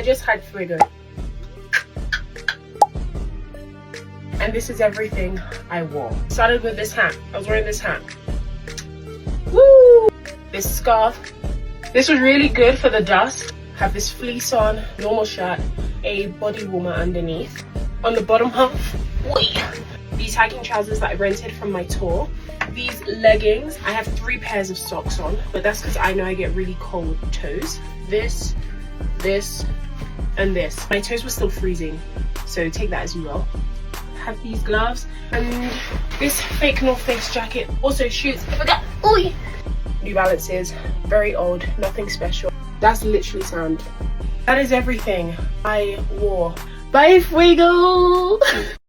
I just had fuego. And this is everything I wore. Started with this hat. I was wearing this hat. Woo! This scarf. This was really good for the dust. Have this fleece on, normal shirt, a body warmer underneath. On the bottom half, these hiking trousers that I rented from my tour. These leggings. I have 3 pairs of socks on, but that's because I know I get really cold toes. This, and this. My toes were still freezing, so take that as you will. Have these gloves and this fake North Face jacket. Also shoes. I forgot. New Balances, very old, nothing special. That's literally sound. That is everything I wore. Bye, fuego!